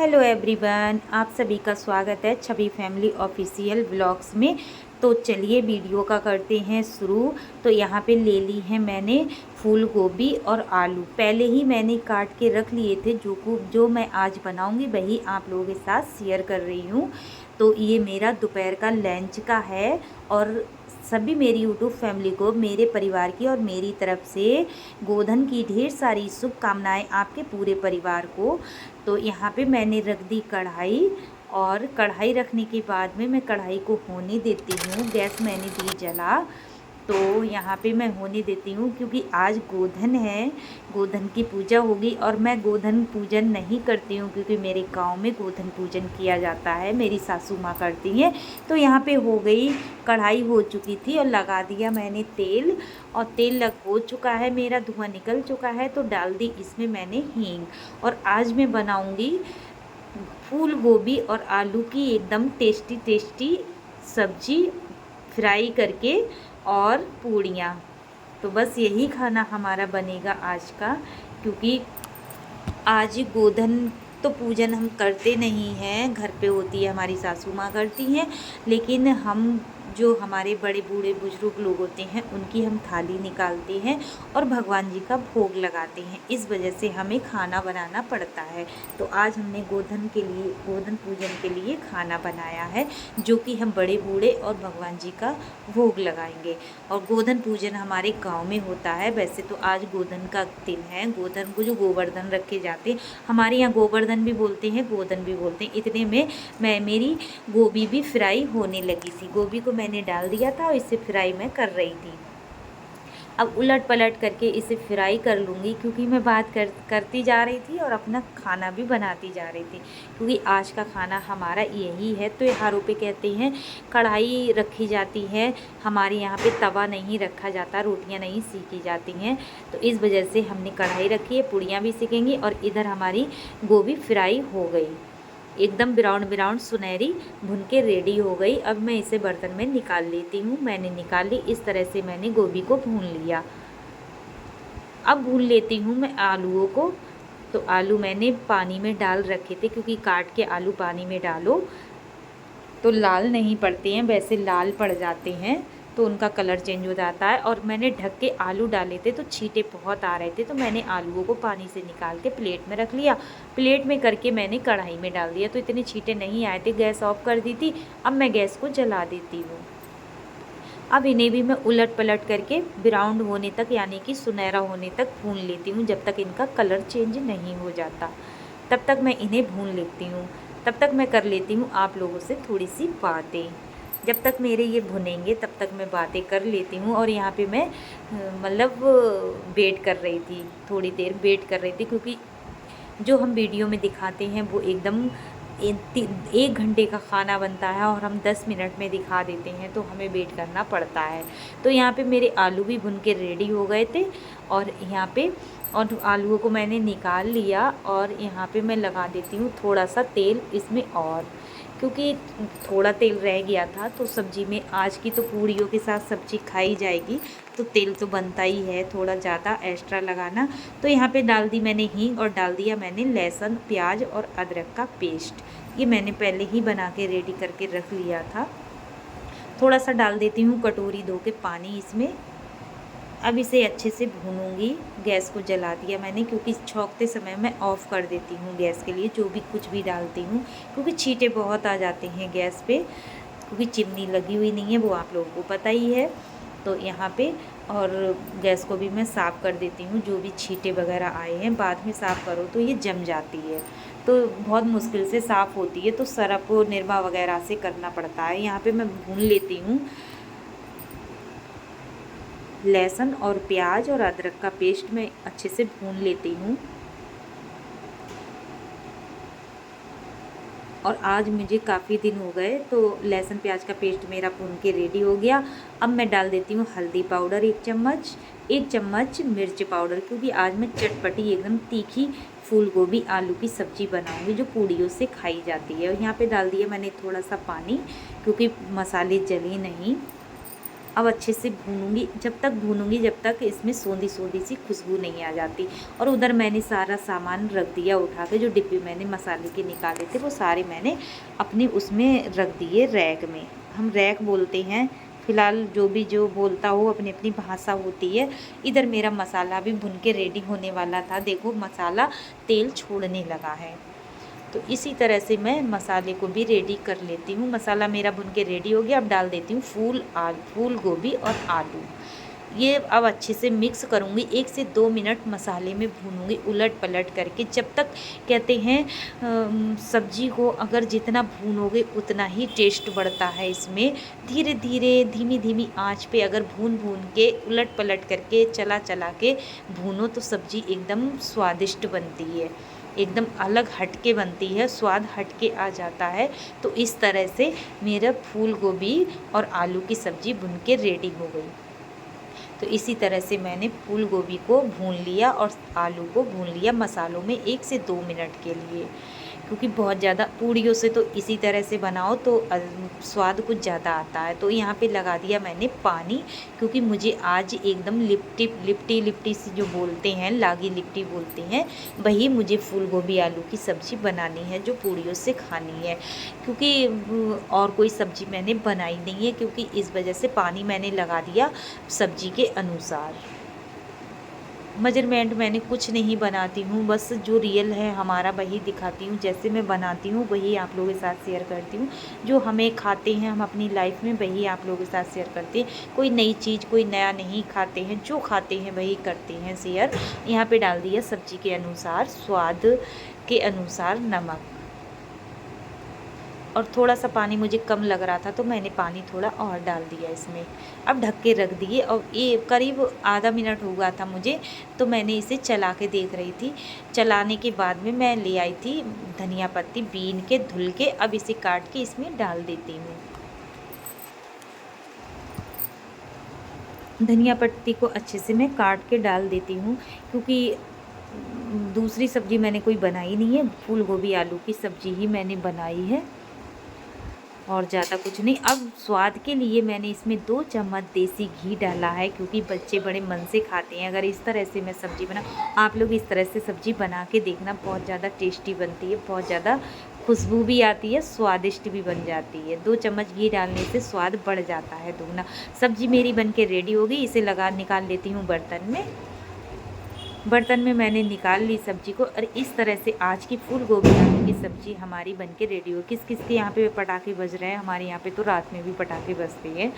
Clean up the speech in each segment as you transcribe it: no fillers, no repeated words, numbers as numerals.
Hello everyone, आप सभी का स्वागत है छवि फैमिली ऑफिशियल व्लॉग्स में। तो चलिए वीडियो का करते हैं शुरू। तो यहाँ पे ले ली है मैंने फूल गोभी और आलू, पहले ही मैंने काट के रख लिए थे। जो मैं आज बनाऊंगी वही आप लोगों के साथ शेयर कर रही हूँ। तो ये मेरा दोपहर का लंच का है और सभी मेरी यूट्यूब फैमिली को, मेरे परिवार की और मेरी तरफ से गोधन की ढेर सारी शुभकामनाएं आपके पूरे परिवार को। तो यहाँ पे मैंने रख दी कढ़ाई, और कढ़ाई रखने के बाद में मैं कढ़ाई को होने देती हूँ। गैस मैंने दी जला। तो यहाँ पे मैं होने देती हूँ क्योंकि आज गोधन है, गोधन की पूजा होगी। और मैं गोधन पूजन नहीं करती हूँ क्योंकि मेरे गांव में गोधन पूजन किया जाता है, मेरी सासू माँ करती हैं। तो यहाँ पे हो गई, कढ़ाई हो चुकी थी और लगा दिया मैंने तेल, और तेल लग हो चुका है मेरा, धुआं निकल चुका है। तो डाल दी इसमें मैंने हींग। और आज मैं बनाऊँगी फूल गोभी और आलू की एकदम टेस्टी टेस्टी सब्जी, फ्राई करके और पूड़ियाँ। तो बस यही खाना हमारा बनेगा आज का, क्योंकि आज गोधन तो पूजन हम करते नहीं हैं, घर पे होती है, हमारी सासू माँ करती हैं। लेकिन हम जो हमारे बड़े बूढ़े बुजुर्ग लोग होते हैं उनकी हम थाली निकालते हैं और भगवान जी का भोग लगाते हैं, इस वजह से हमें खाना बनाना पड़ता है। तो आज हमने गोधन के लिए, गोधन पूजन के लिए खाना बनाया है, जो कि हम बड़े बूढ़े और भगवान जी का भोग लगाएंगे। और गोधन पूजन हमारे गांव में होता है। वैसे तो आज गोधन का दिन है, गोधन को जो गोवर्धन रखे जाते, हमारे यहाँ गोवर्धन भी बोलते हैं, गोधन भी बोलते हैं। इतने में मेरी गोभी भी फ्राई होने लगी थी। गोभी को मैंने डाल दिया था और इसे फ्राई मैं कर रही थी। अब उलट पलट करके इसे फ्राई कर लूँगी, क्योंकि मैं बात करती जा रही थी और अपना खाना भी बनाती जा रही थी, क्योंकि आज का खाना हमारा यही है। त्योहारों पे कहते हैं कढ़ाई रखी जाती है, हमारे यहाँ पे तवा नहीं रखा जाता, रोटियाँ नहीं सेकी जाती हैं। तो इस वजह से हमने कढ़ाई रखी है, पूड़ियाँ भी सेकेंगी। और इधर हमारी गोभी फ्राई हो गई, एकदम ब्राउन ब्राउन सुनहरी भुन के रेडी हो गई। अब मैं इसे बर्तन में निकाल लेती हूँ। मैंने निकाल ली, इस तरह से मैंने गोभी को भून लिया। अब भून लेती हूँ मैं आलूओं को। तो आलू मैंने पानी में डाल रखे थे, क्योंकि काट के आलू पानी में डालो तो लाल नहीं पड़ते हैं, वैसे लाल पड़ जाते हैं तो उनका कलर चेंज हो जाता है। और मैंने ढक के आलू डाले थे तो छींटे बहुत आ रहे थे, तो मैंने आलूओं को पानी से निकाल के प्लेट में रख लिया। प्लेट में करके मैंने कढ़ाई में डाल दिया, तो इतने छींटे नहीं आए थे। गैस ऑफ कर दी थी। अब मैं गैस को जला देती हूँ। अब इन्हें भी मैं उलट पलट करके ब्राउन होने तक, यानी कि सुनहरा होने तक भून लेती हूँ, जब तक इनका कलर चेंज नहीं हो जाता तब तक मैं इन्हें भून लेती हूँ। तब तक मैं कर लेती हूँ आप लोगों से थोड़ी सी बातें। जब तक मेरे ये भुनेंगे तब तक मैं बातें कर लेती हूँ। और यहाँ पे मैं मतलब वेट कर रही थी, थोड़ी देर वेट कर रही थी, क्योंकि जो हम वीडियो में दिखाते हैं वो एकदम 1 घंटे का खाना बनता है और हम 10 मिनट में दिखा देते हैं, तो हमें वेट करना पड़ता है। तो यहाँ पे मेरे आलू भी भुन के रेडी हो गए थे, और यहाँ पे और आलूओं को मैंने निकाल लिया। और यहाँ पे मैं लगा देती हूँ थोड़ा सा तेल इसमें, और क्योंकि थोड़ा तेल रह गया था, तो सब्ज़ी में आज की तो पूड़ियों के साथ सब्ज़ी खाई जाएगी, तो तेल तो बनता ही है, थोड़ा ज़्यादा एक्स्ट्रा लगाना। तो यहाँ पे डाल दी मैंने हींग, और डाल दिया मैंने लहसुन, प्याज और अदरक का पेस्ट। ये मैंने पहले ही बना के रेडी करके रख लिया था। थोड़ा सा डाल देती हूँ कटोरी 2 के पानी इसमें। अब इसे अच्छे से भूनूंगी। गैस को जला दिया मैंने, क्योंकि छौंकते समय मैं ऑफ़ कर देती हूँ गैस के लिए, जो भी कुछ भी डालती हूँ, क्योंकि छींटे बहुत आ जाते हैं गैस पे, क्योंकि चिमनी लगी हुई नहीं है, वो आप लोगों को पता ही है। तो यहाँ पे और गैस को भी मैं साफ़ कर देती हूँ। जो भी छींटे वगैरह आए हैं, बाद में साफ़ करो तो ये जम जाती है, तो बहुत मुश्किल से साफ़ होती है, तो सरफ निरमा वगैरह से करना पड़ता है। यहाँ पे मैं भून लेती हूँ लहसुन और प्याज और अदरक का पेस्ट, मैं अच्छे से भून लेती हूँ। और आज मुझे काफ़ी दिन हो गए, तो लहसुन प्याज का पेस्ट मेरा भून के रेडी हो गया। अब मैं डाल देती हूँ हल्दी पाउडर 1 चम्मच मिर्च पाउडर, क्योंकि आज मैं चटपटी एकदम तीखी फूल गोभी आलू की सब्ज़ी बनाऊंगी, जो पूड़ियों से खाई जाती है। और यहाँ पे डाल दिया मैंने थोड़ा सा पानी, क्योंकि मसाले जले नहीं। अब अच्छे से भूनूंगी, जब तक भूनूंगी जब तक इसमें सोंधी सोंधी सी खुशबू नहीं आ जाती। और उधर मैंने सारा सामान रख दिया उठा के, जो डिब्बे मैंने मसाले के निकाले थे वो सारे मैंने अपने उसमें रख दिए, रैक में। हम रैक बोलते हैं, फ़िलहाल जो भी जो बोलता हो अपनी अपनी भाषा होती है। इधर मेरा मसाला भी भुन के रेडी होने वाला था। देखो मसाला तेल छोड़ने लगा है। तो इसी तरह से मैं मसाले को भी रेडी कर लेती हूँ। मसाला मेरा भुन के रेडी हो गया। अब डाल देती हूँ फूल गोभी और आलू। ये अब अच्छे से मिक्स करूँगी, 1 से 2 मिनट मसाले में भूनूंगी उलट पलट करके, जब तक कहते हैं सब्जी को अगर जितना भूनोगे उतना ही टेस्ट बढ़ता है इसमें। धीरे धीरे धीमी धीमी आंच पे अगर भून के उलट पलट करके चला के भूनो तो सब्जी एकदम स्वादिष्ट बनती है, एकदम अलग हटके बनती है, स्वाद हटके आ जाता है। तो इस तरह से मेरा फूल गोभी और आलू की सब्ज़ी भुन के रेडी हो गई। तो इसी तरह से मैंने फूल गोभी को भून लिया और आलू को भून लिया मसालों में 1 से 2 मिनट के लिए, क्योंकि बहुत ज़्यादा पूड़ियों से तो इसी तरह से बनाओ तो स्वाद कुछ ज़्यादा आता है। तो यहाँ पे लगा दिया मैंने पानी, क्योंकि मुझे आज एकदम लिपटी सी जो बोलते हैं, लागी लिपटी बोलते हैं, वही मुझे फूल गोभी आलू की सब्ज़ी बनानी है जो पूड़ियों से खानी है। क्योंकि और कोई सब्ज़ी मैंने बनाई नहीं है, क्योंकि इस वजह से पानी मैंने लगा दिया सब्ज़ी के अनुसार। मेजरमेंट मैंने कुछ नहीं बनाती हूँ, बस जो रियल है हमारा वही दिखाती हूँ। जैसे मैं बनाती हूँ वही आप लोगों के साथ शेयर करती हूँ। जो हमें खाते हैं हम अपनी लाइफ में वही आप लोगों के साथ शेयर करते हैं। कोई नई चीज़ कोई नया नहीं खाते हैं, जो खाते हैं वही करते हैं शेयर। यहाँ पे डाल दिया सब्जी के अनुसार, स्वाद के अनुसार नमक, और थोड़ा सा पानी मुझे कम लग रहा था तो मैंने पानी थोड़ा और डाल दिया इसमें। अब ढक के रख दिए और ये करीब आधा मिनट हुआ था मुझे, तो मैंने इसे चला के देख रही थी। चलाने के बाद में मैं ले आई थी धनिया पत्ती बीन के धुल के। अब इसे काट के इसमें डाल देती हूँ। धनिया पत्ती को अच्छे से मैं काट के डाल देती हूँ, क्योंकि दूसरी सब्ज़ी मैंने कोई बनाई नहीं है, फूल गोभी आलू की सब्ज़ी ही मैंने बनाई है और ज़्यादा कुछ नहीं। अब स्वाद के लिए मैंने इसमें 2 चम्मच देसी घी डाला है, क्योंकि बच्चे बड़े मन से खाते हैं। अगर इस तरह से मैं सब्ज़ी बना, आप लोग इस तरह से सब्ज़ी बना के देखना, बहुत ज़्यादा टेस्टी बनती है, बहुत ज़्यादा खुशबू भी आती है, स्वादिष्ट भी बन जाती है। 2 चम्मच घी डालने से स्वाद बढ़ जाता है दुगना। सब्ज़ी मेरी बन के रेडी हो गई, इसे निकाल लेती हूँ बर्तन में। बर्तन में मैंने निकाल ली सब्जी को, और इस तरह से आज की फूल गोभी आलू की सब्ज़ी हमारी बनके रेडी हो। किस किस के यहाँ पे पटाखे बज रहे हैं, हमारे यहाँ पे तो रात में भी पटाखे बजते हैं।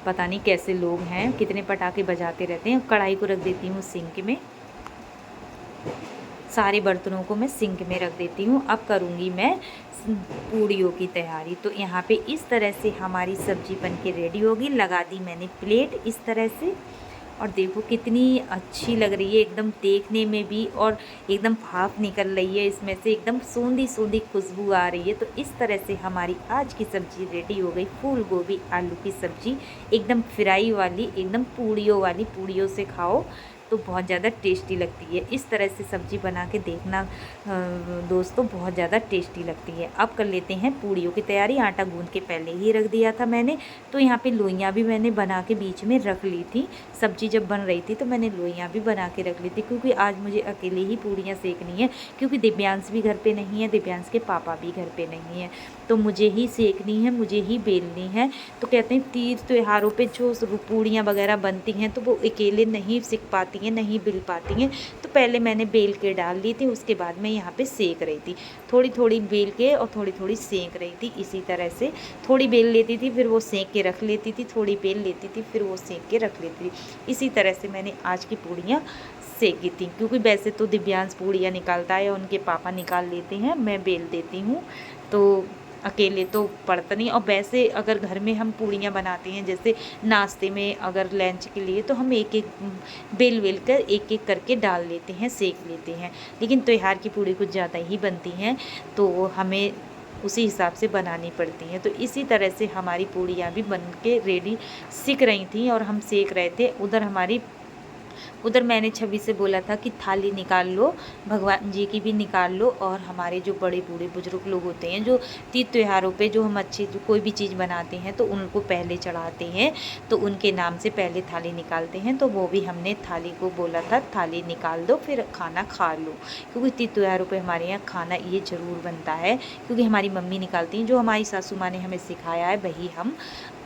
पता नहीं कैसे लोग हैं, कितने पटाखे बजाते रहते हैं। कढ़ाई को रख देती हूँ सिंक में, सारे बर्तनों को मैं सिंक में रख देती हूँ। अब करूँगी मैं पूड़ियों की तैयारी। तो यहाँ पे इस तरह से हमारी सब्ज़ी बनके रेडी होगी। लगा दी मैंने प्लेट इस तरह से, और देखो कितनी अच्छी लग रही है एकदम देखने में भी, और एकदम भाप निकल रही है इसमें से, एकदम सूंधी सूंधी खुशबू आ रही है। तो इस तरह से हमारी आज की सब्ज़ी रेडी हो गई, फूल गोभी आलू की सब्ज़ी, एकदम फ्राई वाली, एकदम पूड़ियों वाली। पूड़ियों से खाओ तो बहुत ज़्यादा टेस्टी लगती है। इस तरह से सब्ज़ी बना के देखना दोस्तों, बहुत ज़्यादा टेस्टी लगती है। अब कर लेते हैं पूड़ियों की तैयारी। आटा गूंद के पहले ही रख दिया था मैंने, तो यहाँ पे लोइयाँ भी मैंने बना के बीच में रख ली थी। सब्ज़ी जब बन रही थी तो मैंने लोइयाँ भी बना के रख ली थी, क्योंकि आज मुझे अकेले ही पूड़ियाँ सेकनी है, क्योंकि दिव्यांश भी घर पर नहीं है, दिव्यांश के पापा भी घर पर नहीं है, तो मुझे ही सेकनी है, मुझे ही बेलनी है। तो कहते हैं तीज त्योहारों पे जो पूड़ियाँ वगैरह बनती हैं तो वो अकेले नहीं सेक पाती हैं, नहीं बेल पाती हैं। तो पहले मैंने बेल के डाल ली थी, उसके बाद मैं यहाँ पे सेक रही थी, थोड़ी थोड़ी बेल के और थोड़ी थोड़ी सेक रही थी। इसी तरह से थोड़ी बेल लेती थी, फिर वो सेक के रख लेती थी, थोड़ी बेल लेती थी, फिर वो सेक के रख लेती थी। इसी तरह से मैंने आज की पूड़ियाँ सेकी थी, क्योंकि वैसे तो दिव्यांश पूड़ियाँ निकालता है, उनके पापा निकाल लेते हैं, मैं बेल देती हूँ, तो अकेले तो पड़ता नहीं। और वैसे अगर घर में हम पूड़ियाँ बनाते हैं, जैसे नाश्ते में अगर लंच के लिए, तो हम एक एक बेल कर एक एक करके डाल लेते हैं, सेक लेते हैं। लेकिन त्योहार की पूड़ी कुछ ज़्यादा ही बनती हैं, तो हमें उसी हिसाब से बनानी पड़ती हैं। तो इसी तरह से हमारी पूड़ियाँ भी बन के रेडी सिक रही थी और हम सेक रहे थे। उधर हमारी उधर मैंने छवि से बोला था कि थाली निकाल लो, भगवान जी की भी निकाल लो, और हमारे जो बड़े बूढ़े बुजुर्ग लोग होते हैं जो तीज त्योहारों पे जो हम अच्छी जो कोई भी चीज़ बनाते हैं तो उनको पहले चढ़ाते हैं, तो उनके नाम से पहले थाली निकालते हैं। तो वो भी हमने थाली को बोला था थाली निकाल दो फिर खाना खा लो, क्योंकि तीज त्योहारों पे हमारे यहाँ खाना ये ज़रूर बनता है, क्योंकि हमारी मम्मी निकालती हैं, जो हमारी सासू माँ ने हमें सिखाया है वही हम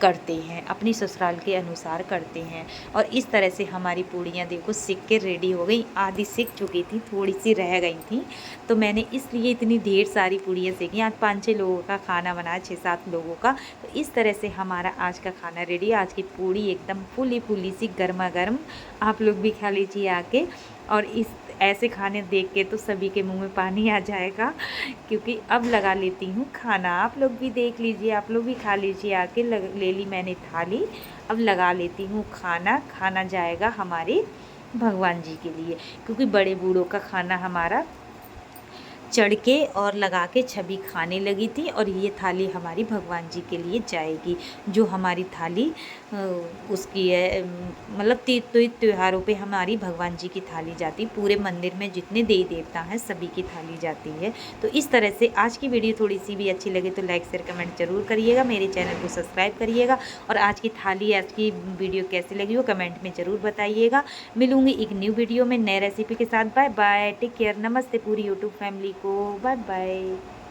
करते हैं, अपनी ससुराल के अनुसार करते हैं। और इस तरह से हमारी पूड़ियाँ देखो सिक के रेडी हो गई, आधी सिक चुकी थी, थोड़ी सी रह गई थी, तो मैंने इसलिए इतनी ढेर सारी पूड़ियाँ सेकी। आज 5-6 लोगों का खाना बनाया, 6-7 लोगों का। तो इस तरह से हमारा आज का खाना रेडी। आज की पूड़ी एकदम फूली फूली सी गर्मा गर्म, आप लोग भी खा लीजिए आके। और इस ऐसे खाने देख के तो सभी के मुंह में पानी आ जाएगा, क्योंकि अब लगा लेती हूँ खाना। आप लोग भी देख लीजिए, आप लोग भी खा लीजिए आके। ले ली मैंने थाली, अब लगा लेती हूँ खाना। खाना जाएगा हमारे भगवान जी के लिए, क्योंकि बड़े बूढ़ों का खाना हमारा चढ़ के और लगा के छवि खाने लगी थी, और ये थाली हमारी भगवान जी के लिए जाएगी। जो हमारी थाली उसकी है, मतलब तीज त्योहारों पे हमारी भगवान जी की थाली जाती, पूरे मंदिर में जितने देवी देवता हैं सभी की थाली जाती है। तो इस तरह से आज की वीडियो थोड़ी सी भी अच्छी लगे तो लाइक शेयर कमेंट जरूर करिएगा, मेरे चैनल को सब्सक्राइब करिएगा, और आज की थाली आज की वीडियो कैसी लगी वो कमेंट में ज़रूर बताइएगा। मिलूँगी एक न्यू वीडियो में नए रेसिपी के साथ। बाय बाय, टेक केयर, नमस्ते पूरी यूट्यूब फैमिली को, बाय बाय।